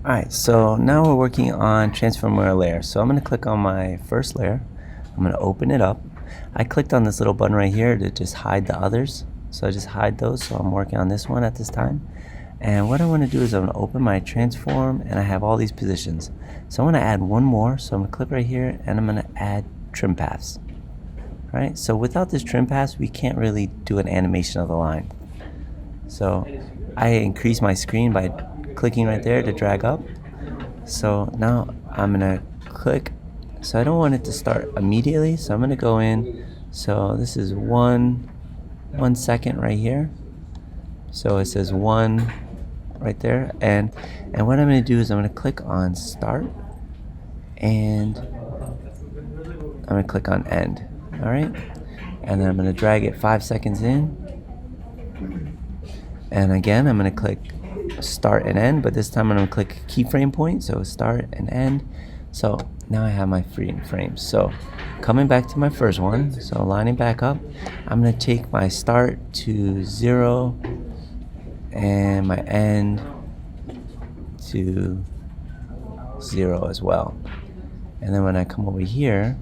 Alright, so now we're working on transform a layer. So I'm going to click on my first layer. I'm going to open it up. I clicked on this little button right here to just hide the others. So I just hide those. So I'm working on this one at this time. And what I want to do is I'm going to open my transform, and I have all these positions. So I'm going to add one more. So I'm going to click right here, and I'm going to add trim paths. Alright, so without this trim paths, we can't really do an animation of the line. So I increase my screen by clicking right there to drag up. So now I'm gonna click, so I don't want it to start immediately, so I'm gonna go in. So this is one second right here, so it says 1 right there, and what I'm gonna do is I'm gonna click on start, and I'm gonna click on end. All right, and then I'm gonna drag it 5 seconds in, and again I'm gonna click start and end, but this time I'm going to click keyframe point, so start and end. So now I have my frames. So coming back to my first one, so lining back up, I'm going to take my start to 0 and my end to 0 as well. And then when I come over here,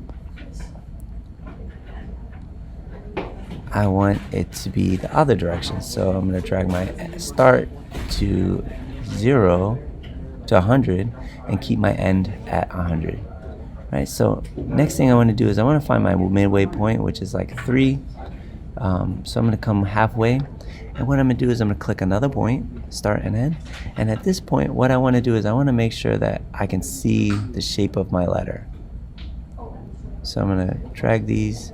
I want it to be the other direction. So I'm going to drag my start to 0 to 100 and keep my end at 100. Right, so next thing I want to do is I want to find my midway point, which is like 3. So I'm going to come halfway, and what I'm going to do is I'm going to click another point, start and end. And at this point, what I want to do is I want to make sure that I can see the shape of my letter. So I'm going to drag these.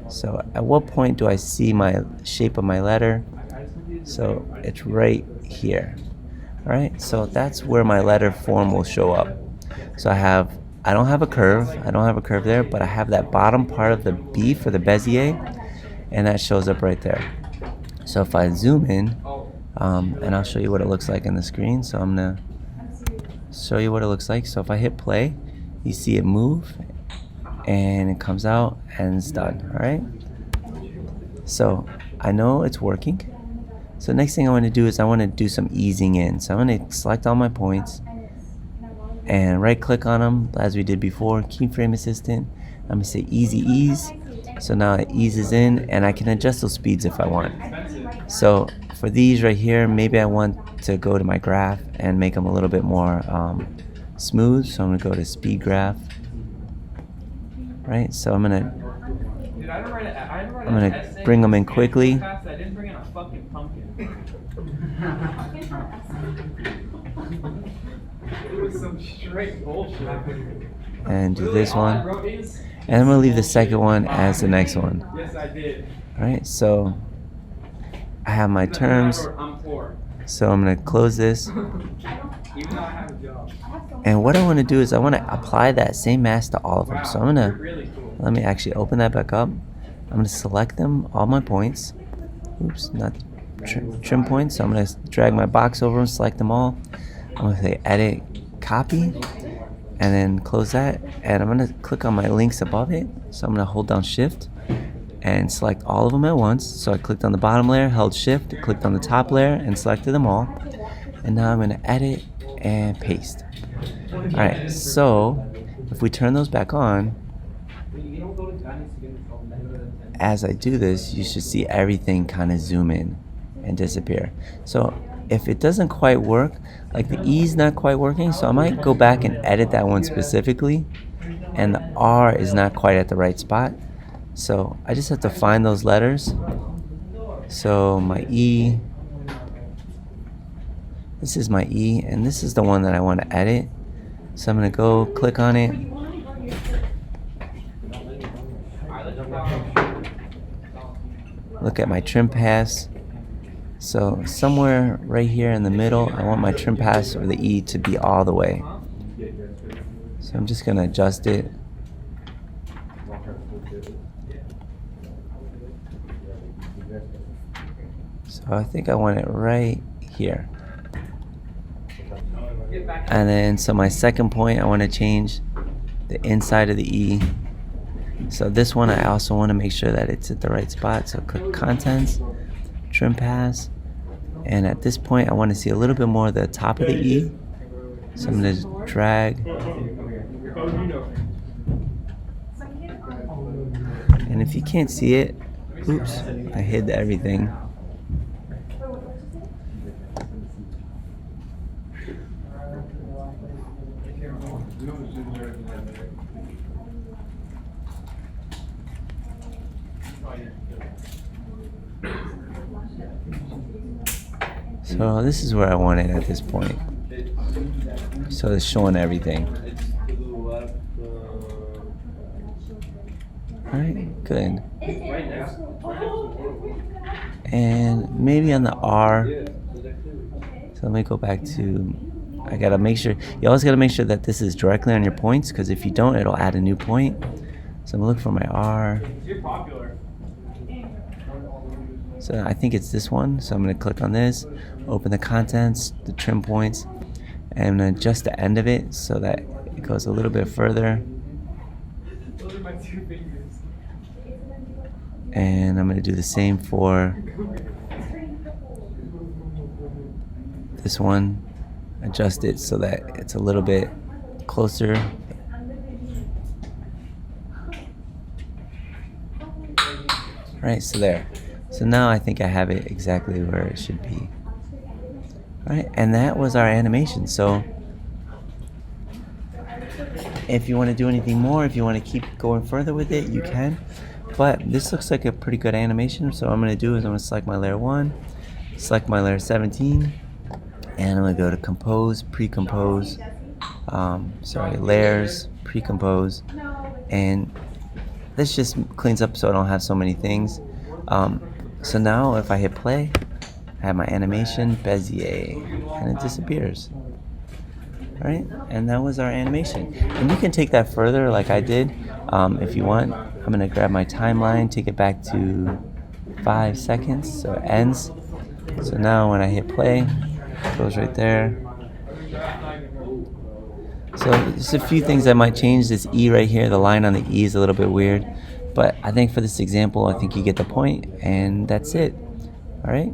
So at what point do I see my shape of my letter? So it's right here. All right, so that's where my letter form will show up. So I don't have a curve. I don't have a curve there, but I have that bottom part of the B for the Bezier, and that shows up right there. So if I zoom in, and I'll show you what it looks like in the screen. So I'm gonna show you what it looks like. So if I hit play, you see it move, and it comes out, and it's done. All right. So I know it's working. So next thing I want to do is I want to do some easing in. So I'm going to select all my points and right click on them as we did before, keyframe assistant. I'm going to say easy ease. So now it eases in, and I can adjust those speeds if I want. So for these right here, maybe I want to go to my graph and make them a little bit more smooth. So I'm going to go to speed graph. Right, so I'm gonna bring them in quickly. And do this one, and I'm gonna leave the second one as the next one. All right, so I have my terms. So I'm gonna close this. And what I want to do is I want to apply that same mask to all of them. So I'm going to, let me actually open that back up. I'm going to select them, all my points. Oops, not trim points. So I'm going to drag my box over and select them all. I'm going to say edit, copy, and then close that. And I'm going to click on my links above it. So I'm going to hold down shift and select all of them at once. So I clicked on the bottom layer, held shift, clicked on the top layer, and selected them all. And now I'm going to edit and paste. Alright, so if we turn those back on, as I do this, you should see everything kind of zoom in and disappear. So if it doesn't quite work, like the E's not quite working, so I might go back and edit that one specifically, and the R is not quite at the right spot. So I just have to find those letters. So my E, this is my E, and this is the one that I want to edit. So I'm going to go click on it. Look at my trim pass. So somewhere right here in the middle, I want my trim pass or the E to be all the way. So I'm just going to adjust it. So I think I want it right here. And then, so my second point, I want to change the inside of the E. So this one, I also want to make sure that it's at the right spot. So click contents, trim pass, And at this point, I want to see a little bit more of the top of the E. So I'm going to drag. And if you can't see it, oops, I hid everything. So this is where I want it at this point. So it's showing everything. Alright, good. And maybe on the R. So let me go back to, I gotta make sure, you always gotta make sure that this is directly on your points, because if you don't, it'll add a new point. So I'm gonna look for my R. So I think it's this one. So I'm gonna click on this, open the contents, the trim points, and I'm gonna adjust the end of it so that it goes a little bit further. Those are my 2 fingers. And I'm gonna do the same for this one. Adjust it so that it's a little bit closer. Alright, so there. So now I think I have it exactly where it should be. Alright, and that was our animation. So if you want to do anything more, if you want to keep going further with it, you can. But this looks like a pretty good animation. So what I'm going to do is I'm going to select my layer 1, select my layer 17, and I'm going to go to compose, pre-compose, layers, pre-compose, and this just cleans up so I don't have so many things. So now if I hit play, I have my animation, Bezier, and it disappears. Alright, and that was our animation. And you can take that further like I did if you want. I'm going to grab my timeline, take it back to 5 seconds, so it ends. So now when I hit play, it goes right there. So just a few things I might change. This E right here, the line on the E is a little bit weird. But I think for this example, I think you get the point, and that's it. All right.